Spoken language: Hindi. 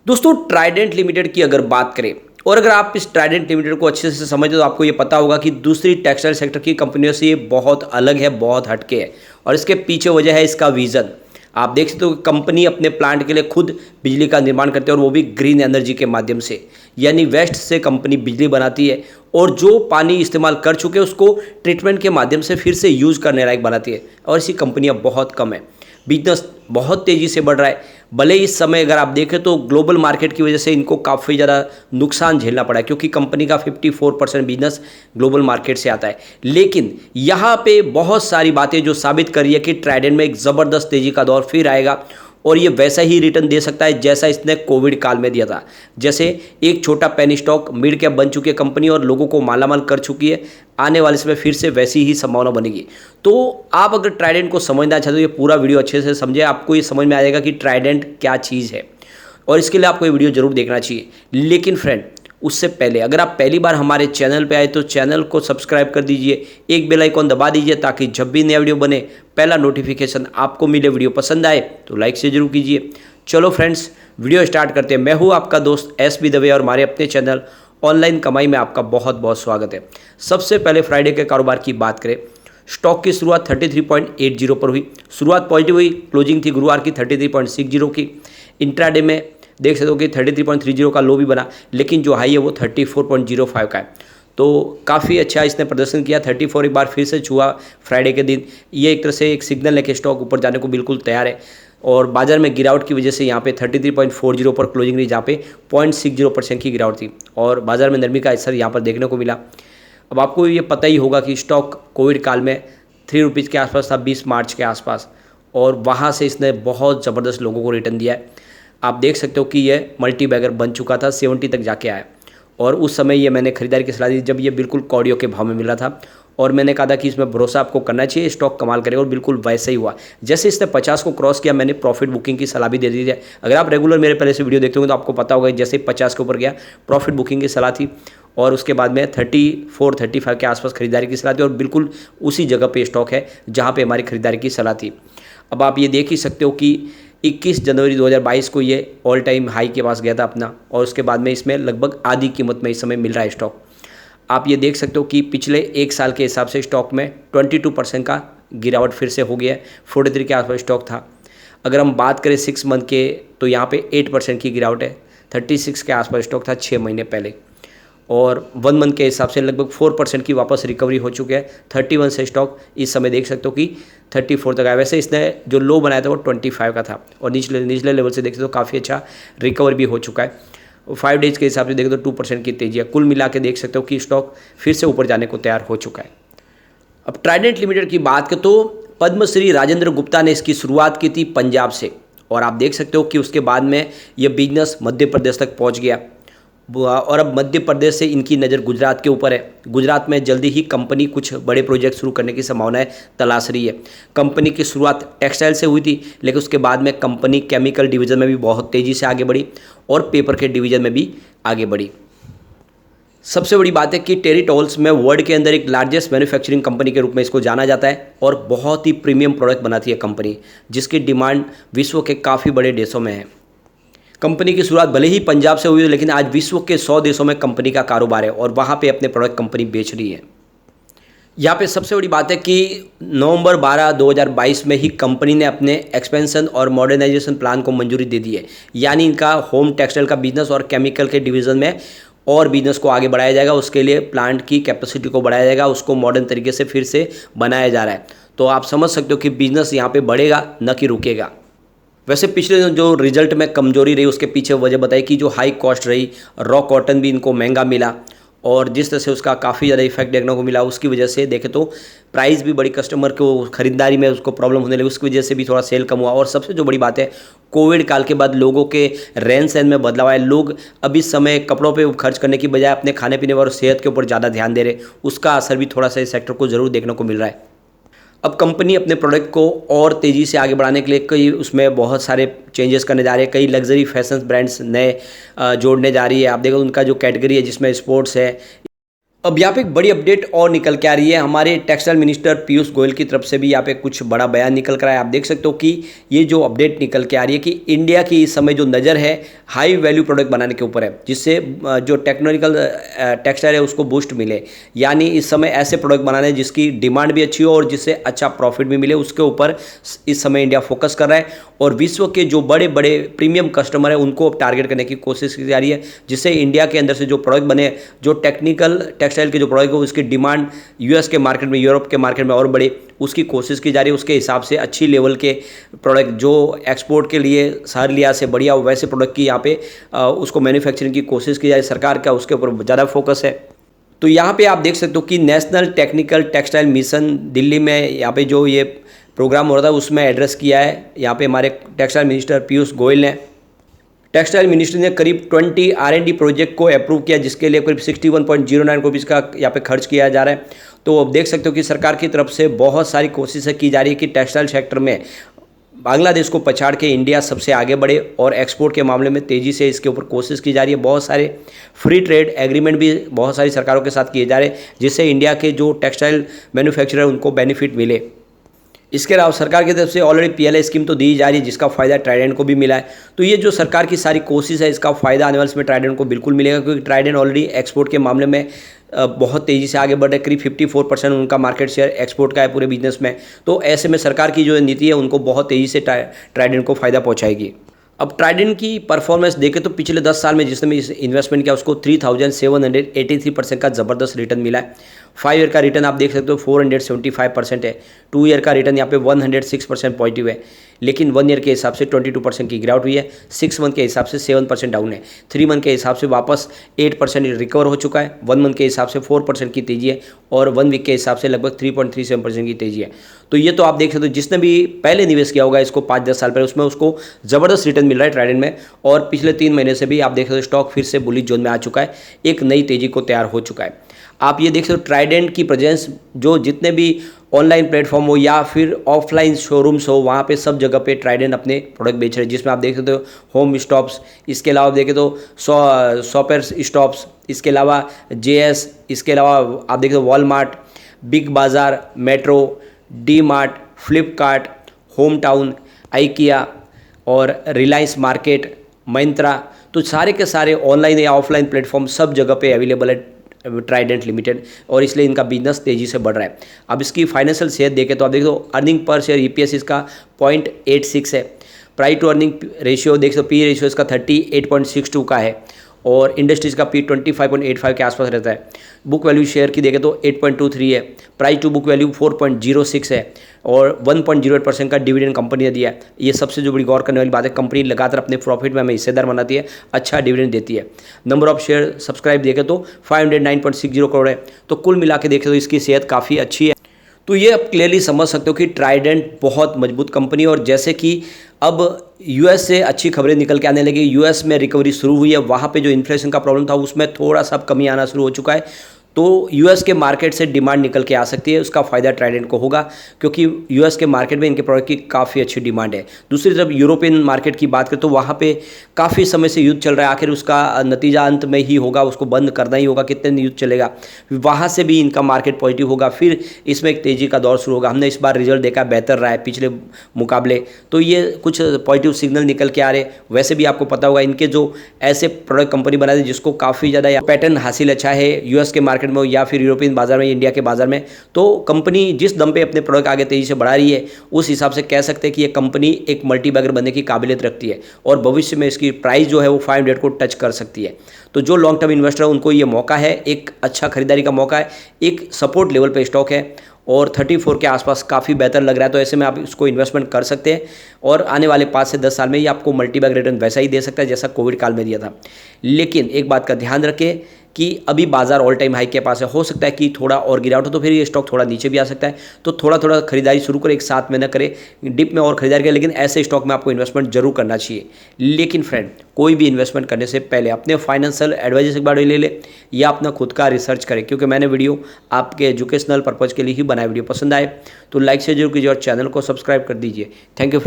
दोस्तों ट्राइडेंट लिमिटेड की अगर बात करें और अगर आप इस ट्राइडेंट लिमिटेड को अच्छे से समझते तो आपको ये पता होगा कि दूसरी टेक्सटाइल सेक्टर की कंपनियों से ये बहुत अलग है, बहुत हटके है। और इसके पीछे वजह है इसका विजन। आप देख सकते हो कि कंपनी अपने प्लांट के लिए खुद बिजली का निर्माण करते हैं और वो भी ग्रीन एनर्जी के माध्यम से, यानी वेस्ट से कंपनी बिजली बनाती है और जो पानी इस्तेमाल कर चुके हैं उसको ट्रीटमेंट के माध्यम से फिर से यूज़ करने लायक बनाती है। और ऐसी कंपनियां बहुत कम है। बिजनेस बहुत तेज़ी से बढ़ रहा है। भले इस समय अगर आप देखें तो ग्लोबल मार्केट की वजह से इनको काफ़ी ज़्यादा नुकसान झेलना पड़ा है, क्योंकि कंपनी का 54% बिजनेस ग्लोबल मार्केट से आता है। लेकिन यहाँ पे बहुत सारी बातें जो साबित कर रही है कि ट्राइडेंट में एक ज़बरदस्त तेज़ी का दौर फिर आएगा और ये वैसा ही रिटर्न दे सकता है जैसा इसने कोविड काल में दिया था। जैसे एक छोटा पेनी स्टॉक मिड कैप बन चुकी है कंपनी और लोगों को मालामाल कर चुकी है, आने वाले समय फिर से वैसी ही संभावना बनेगी। तो आप अगर ट्राइडेंट को समझना चाहते हो ये पूरा वीडियो अच्छे से समझे, आपको ये समझ में आ जाएगा कि ट्राइडेंट क्या चीज़ है और इसके लिए आपको ये वीडियो जरूर देखना चाहिए। लेकिन फ्रेंड उससे पहले अगर आप पहली बार हमारे चैनल पे आए तो चैनल को सब्सक्राइब कर दीजिए, एक बेल आइकॉन दबा दीजिए ताकि जब भी नया वीडियो बने पहला नोटिफिकेशन आपको मिले। वीडियो पसंद आए तो लाइक से जरूर कीजिए। चलो फ्रेंड्स वीडियो स्टार्ट करते हैं। मैं हूँ आपका दोस्त एसबी दवे और हमारे अपने चैनल ऑनलाइन कमाई में आपका बहुत बहुत स्वागत है। सबसे पहले फ्राइडे के कारोबार की बात करें, स्टॉक की शुरुआत 33.80 पर हुई। शुरुआत पॉजिटिव हुई, क्लोजिंग थी गुरुवार की 33.60 की। इंट्राडे में देख सकते हो कि 33.30 का लो भी बना, लेकिन जो हाई है वो 34.05 का है। तो काफ़ी अच्छा इसने प्रदर्शन किया। 34 एक बार फिर से छुआ फ्राइडे के दिन। ये एक तरह से एक सिग्नल है कि स्टॉक ऊपर जाने को बिल्कुल तैयार है। और बाजार में गिरावट की वजह से यहाँ पे 33.40 पर क्लोजिंग रही, जहाँ पे 0.60% की गिरावट थी और बाजार में नरमी का असर यहाँ पर देखने को मिला। अब आपको ये पता ही होगा कि स्टॉक कोविड काल में 3 रुपीज़ के आसपास था 20 मार्च के आसपास, और वहाँ से इसने बहुत ज़बरदस्त लोगों को रिटर्न दिया है। आप देख सकते हो कि ये मल्टी बैगर बन चुका था, 70 तक जाके आया। और उस समय ये मैंने खरीदारी की सलाह दी जब ये बिल्कुल कौड़ियों के भाव में मिला था, और मैंने कहा था कि इसमें भरोसा आपको करना चाहिए, स्टॉक कमाल करेगा, और बिल्कुल वैसे ही हुआ। जैसे इसने 50 को क्रॉस किया मैंने प्रॉफिट बुकिंग की सलाह भी दे दी थी। अगर आप रेगुलर मेरे पहले से वीडियो देखते होंगे तो आपको पता होगा जैसे 50 के ऊपर गया प्रॉफिट बुकिंग की सलाह थी, और उसके बाद में 34-35 के आसपास खरीदारी की सलाह थी, और बिल्कुल उसी जगह पे स्टॉक है जहाँ पे हमारी खरीदारी की सलाह थी। अब आप ये देख ही सकते हो कि 21 जनवरी 2022 को ये ऑल टाइम हाई के पास गया था अपना, और उसके बाद में इसमें लगभग आधी कीमत में इस समय मिल रहा है स्टॉक। आप ये देख सकते हो कि पिछले एक साल के हिसाब से स्टॉक में 22% का गिरावट फिर से हो गया है। 43 के आसपास स्टॉक था। अगर हम बात करें 6 मंथ के तो यहाँ पे 8% की गिरावट है। 36 के आसपास स्टॉक था 6 महीने पहले, और 1 मंथ के हिसाब से लगभग 4% की वापस रिकवरी हो चुकी है। 31 से स्टॉक इस समय देख सकते हो कि 34 तक आया। वैसे इसने जो लो बनाया था वो 25 का था, और निचले लेवल से देखते तो काफ़ी अच्छा रिकवर भी हो चुका है। 5 डेज के हिसाब से देखें तो 2% की तेजी है। कुल मिला के देख सकते हो कि स्टॉक फिर से ऊपर जाने को तैयार हो चुका है। अब ट्राइडेंट लिमिटेड की बात करें तो पद्मश्री राजेंद्र गुप्ता ने इसकी शुरुआत की थी पंजाब से, और आप देख सकते हो कि उसके बाद में यह बिजनेस मध्य प्रदेश तक पहुंच गया, और अब मध्य प्रदेश से इनकी नज़र गुजरात के ऊपर है। गुजरात में जल्दी ही कंपनी कुछ बड़े प्रोजेक्ट शुरू करने की संभावनाएं तलाश रही है। कंपनी की शुरुआत टेक्सटाइल से हुई थी, लेकिन उसके बाद में कंपनी केमिकल डिवीज़न में भी बहुत तेज़ी से आगे बढ़ी और पेपर के डिवीज़न में भी आगे बढ़ी। सबसे बड़ी बात है कि टेरिटोल्स में वर्ल्ड के अंदर एक लार्जेस्ट मैन्युफैक्चरिंग कंपनी के रूप में इसको जाना जाता है, और बहुत ही प्रीमियम प्रोडक्ट बनाती है कंपनी, जिसकी डिमांड विश्व के काफ़ी बड़े देशों में है। कंपनी की शुरुआत भले ही पंजाब से हुई है, लेकिन आज विश्व के 100 देशों में कंपनी का कारोबार है और वहाँ पे अपने प्रोडक्ट कंपनी बेच रही है। यहाँ पे सबसे बड़ी बात है कि नवंबर 12, 2022 में ही कंपनी ने अपने एक्सपेंशन और मॉडर्नाइजेशन प्लान को मंजूरी दे दी है, यानी इनका होम टेक्सटाइल का बिजनेस और केमिकल के डिवीज़न में और बिजनेस को आगे बढ़ाया जाएगा। उसके लिए प्लांट की कैपेसिटी को बढ़ाया जाएगा, उसको मॉडर्न तरीके से फिर से बनाया जा रहा है। तो आप समझ सकते हो कि बिजनेस यहाँ पे बढ़ेगा न कि रुकेगा। वैसे पिछले दिनों जो रिजल्ट में कमजोरी रही उसके पीछे वजह बताई कि जो हाई कॉस्ट रही, रॉ कॉटन भी इनको महंगा मिला, और जिस तरह से उसका काफ़ी ज़्यादा इफेक्ट देखने को मिला उसकी वजह से देखें तो प्राइस भी बड़ी, कस्टमर को खरीदारी में उसको प्रॉब्लम होने लगी, उसकी वजह से भी थोड़ा सेल कम हुआ। और सबसे जो बड़ी बात है, कोविड काल के बाद लोगों के रहन सहन में बदलाव आया। लोग अब इस समय कपड़ों पे खर्च करने की बजाय अपने खाने पीने और सेहत के ऊपर ज़्यादा ध्यान दे रहे, उसका असर भी थोड़ा सा इस सेक्टर को ज़रूर देखने को मिल रहा है। अब कंपनी अपने प्रोडक्ट को और तेज़ी से आगे बढ़ाने के लिए कई उसमें बहुत सारे चेंजेस करने जा रहे हैं। कई लग्जरी फैशन ब्रांड्स नए जोड़ने जा रही है। आप देखो उनका जो कैटेगरी है जिसमें स्पोर्ट्स है, अब यहाँ पे एक बड़ी अपडेट और निकल के आ रही है। हमारे टेक्सटाइल मिनिस्टर पीयूष गोयल की तरफ से भी यहाँ पे कुछ बड़ा बयान निकल कर आया। आप देख सकते हो कि ये जो अपडेट निकल के आ रही है कि इंडिया की इस समय जो नज़र है हाई वैल्यू प्रोडक्ट बनाने के ऊपर है, जिससे जो टेक्नोलॉजिकल टेक्सटाइल है उसको बूस्ट मिले। यानी इस समय ऐसे प्रोडक्ट बनाने जिसकी डिमांड भी अच्छी हो और जिससे अच्छा प्रॉफिट भी मिले, उसके ऊपर इस समय इंडिया फोकस कर रहा है। और विश्व के जो बड़े बड़े प्रीमियम कस्टमर है उनको टारगेट करने की कोशिश की जा रही है, जिससे इंडिया के अंदर से जो प्रोडक्ट बने, जो टेक्निकल टेक्सटाइल के जो प्रोडक्ट हो उसकी डिमांड यूएस के मार्केट में, यूरोप के मार्केट में और बढ़े, उसकी कोशिश की जा रही है। उसके हिसाब से अच्छी लेवल के प्रोडक्ट जो एक्सपोर्ट के लिए हर लिहाज से बढ़िया हो, वैसे प्रोडक्ट की यहाँ पे उसको मैन्युफैक्चरिंग की कोशिश की जा रही है। सरकार का उसके ऊपर ज़्यादा फोकस है। तो यहाँ पे आप देख सकते हो कि national technical textile mission Delhi में यहाँ पे जो ये प्रोग्राम हो रहा था उसमें एड्रेस किया है यहाँ पे हमारे टेक्सटाइल मिनिस्टर पीयूष गोयल ने। टेक्सटाइल मिनिस्ट्री ने करीब 20 R&D प्रोजेक्ट को अप्रूव किया, जिसके लिए करीब 61.09 रुपीज़ का यहाँ पे खर्च किया जा रहा है। तो अब देख सकते हो कि सरकार की तरफ से बहुत सारी कोशिशें की जा रही है कि टेक्सटाइल सेक्टर में बांग्लादेश को पछाड़ के इंडिया सबसे आगे बढ़े और एक्सपोर्ट के मामले में तेज़ी से इसके ऊपर कोशिश की जा रही है। बहुत सारे फ्री ट्रेड एग्रीमेंट भी बहुत सारी सरकारों के साथ किए जा रहे हैं, जिससे इंडिया के जो टेक्सटाइल मैन्युफैक्चरर उनको बेनिफिट मिले। इसके अलावा सरकार की तरफ से ऑलरेडी PLI स्कीम तो दी जा रही है, जिसका फ़ायदा ट्राइडेंट को भी मिला है। तो ये जो सरकार की सारी कोशिश है, इसका फ़ायदा आने वाले समय ट्राइडेंट को बिल्कुल मिलेगा, क्योंकि ट्राइडेंट ऑलरेडी एक्सपोर्ट के मामले में बहुत तेज़ी से आगे बढ़ रहे हैं। करीब 54% उनका मार्केट शेयर एक्सपोर्ट का है पूरे बिजनेस में। तो ऐसे में सरकार की जो नीति है उनको बहुत तेज़ी से ट्राइडेंट को फ़ायदा पहुँचाएगी। अब ट्राइडेंट की परफॉर्मेंस देखें तो पिछले 10 साल में जिसने भी इन्वेस्टमेंट किया उसको 3783% का ज़बरदस्त रिटर्न मिला है। 5 ईयर का रिटर्न आप देख सकते हो 475% है। 2 ईयर का रिटर्न यहाँ पे 106% पॉजिटिव है, लेकिन 1 ईयर के हिसाब से 22% की गिरावट हुई है। 6 मंथ के हिसाब से 7% डाउन है। 3 मंथ के हिसाब से वापस 8% रिकवर हो चुका है। 1 मंथ के हिसाब से 4% की तेज़ी है और 1 वीक के हिसाब से लगभग 3.37% की तेज़ी है। तो ये तो आप देख सकते हो, जिसने भी पहले निवेश किया होगा इसको 5-10 साल पहले, उसमें उसको ज़बरदस्त रिटर्न मिल रहा है ट्राइडेंट में। और पिछले 3 महीने से भी आप देख सकते हो स्टॉक फिर से बुलिश जोन में आ चुका है, एक नई तेज़ी को तैयार हो चुका है। आप ये देख सकते हो ट्राइडेंट की प्रेजेंस जो जितने भी ऑनलाइन प्लेटफॉर्म हो या फिर ऑफलाइन शोरूम्स हो, वहाँ पे सब जगह पे ट्राइडेंट अपने प्रोडक्ट बेच रहे हैं, जिसमें आप देख सकते हो होम स्टॉप्स, इसके अलावा देखें तो शॉपर्स स्टॉप्स, इसके अलावा JS, इसके अलावा आप देखें तो वॉलमार्ट, बिग बाज़ार, metro, D mart, Flipkart, home town, IKEA और रिलायंस मार्केट, मिंत्रा। तो सारे के सारे ऑनलाइन या ऑफलाइन प्लेटफॉर्म सब जगह पे अवेलेबल है ट्राइडेंट लिमिटेड, और इसलिए इनका बिजनेस तेज़ी से बढ़ रहा है। अब इसकी फाइनेंशियल सेहत देखें तो आप देखो अर्निंग पर शेयर EPS इसका 0.86 है। प्राइस टू अर्निंग रेशियो देख सकते हो, P रेशियो इसका 38.62 का है और इंडस्ट्रीज का P 25.85 के आसपास रहता है। बुक वैल्यू शेयर की देखें तो 8.23 है। प्राइस टू बुक वैल्यू 4.06 है और 1.08% का डिविडेंड कंपनी ने दिया है। ये सबसे जो बड़ी गौर करने वाली बात है, कंपनी लगातार अपने प्रॉफिट में हमें हिस्सेदार बनाती है, अच्छा डिविडेंड देती है। नंबर ऑफ शेयर सब्सक्राइब देखें तो 509.60 करोड़ है। तो कुल मिला के देखें तो इसकी सेहत काफ़ी अच्छी है। तो ये आप क्लियरली समझ सकते हो कि ट्राइडेंट बहुत मजबूत कंपनी है। और जैसे कि अब US से अच्छी खबरें निकल के आने लगी, US में रिकवरी शुरू हुई है, वहाँ पे जो इन्फ्लेशन का प्रॉब्लम था उसमें थोड़ा सा कमी आना शुरू हो चुका है। तो US के मार्केट से डिमांड निकल के आ सकती है, उसका फ़ायदा ट्राइडेंट को होगा, क्योंकि US के मार्केट में इनके प्रोडक्ट की काफ़ी अच्छी डिमांड है। दूसरी तरफ यूरोपियन मार्केट की बात करें तो वहाँ पे काफ़ी समय से युद्ध चल रहा है, आखिर उसका नतीजा अंत में ही होगा, उसको बंद करना ही होगा, कितने दिन युद्ध चलेगा, वहाँ से भी इनका मार्केट पॉजिटिव होगा, फिर इसमें एक तेज़ी का दौर शुरू होगा। हमने इस बार रिजल्ट देखा, बेहतर रहा है पिछले मुकाबले, तो ये कुछ पॉजिटिव सिग्नल निकल के आ रहे। वैसे भी आपको पता होगा इनके जो ऐसे प्रोडक्ट कंपनी बना दी जिसको काफ़ी ज़्यादा पैटर्न हासिल अच्छा है US के मार्केट में या फिर यूरोपियन बाजार में, इंडिया के बाजार में, तो कंपनी जिस दम पे अपने प्रोडक्ट आगे तेज़ी से बढ़ा रही है उस हिसाब से कह सकते हैं कि ये कंपनी एक मल्टीबैगर बनने की काबिलियत रखती है और भविष्य में इसकी प्राइस जो है वो 500 को टच कर सकती है। तो जो लॉन्ग टर्म इन्वेस्टर है उनको ये मौका है, एक अच्छा खरीदारी का मौका है, एक सपोर्ट लेवल पे स्टॉक है और 34 के आसपास काफ़ी बेहतर लग रहा है। तो ऐसे में आप इसको इन्वेस्टमेंट कर सकते हैं और आने वाले 5 से 10 साल में ये आपको मल्टीबैग रिटर्न वैसा ही दे सकता है जैसा कोविड काल में दिया था। लेकिन एक बात का ध्यान रखें कि अभी बाजार ऑल टाइम हाई के पास है, हो सकता है कि थोड़ा और गिरावट हो तो फिर ये स्टॉक थोड़ा नीचे भी आ सकता है। तो थोड़ा थोड़ा खरीदारी शुरू करें, एक साथ में न करें, डिप में और खरीदारी करें, लेकिन ऐसे स्टॉक में आपको इन्वेस्टमेंट जरूर करना चाहिए। लेकिन फ्रेंड, कोई भी इन्वेस्टमेंट करने से पहले अपने फाइनेंशियल एडवाइजर से एक बार ले ले या अपना खुद का रिसर्च करें, क्योंकि मैंने वीडियो आपके एजुकेशनल पर्पज़ के लिए ही बनाया। वीडियो पसंद आए तो लाइक से जरूर कीजिए और चैनल को सब्सक्राइब कर दीजिए। Thank you.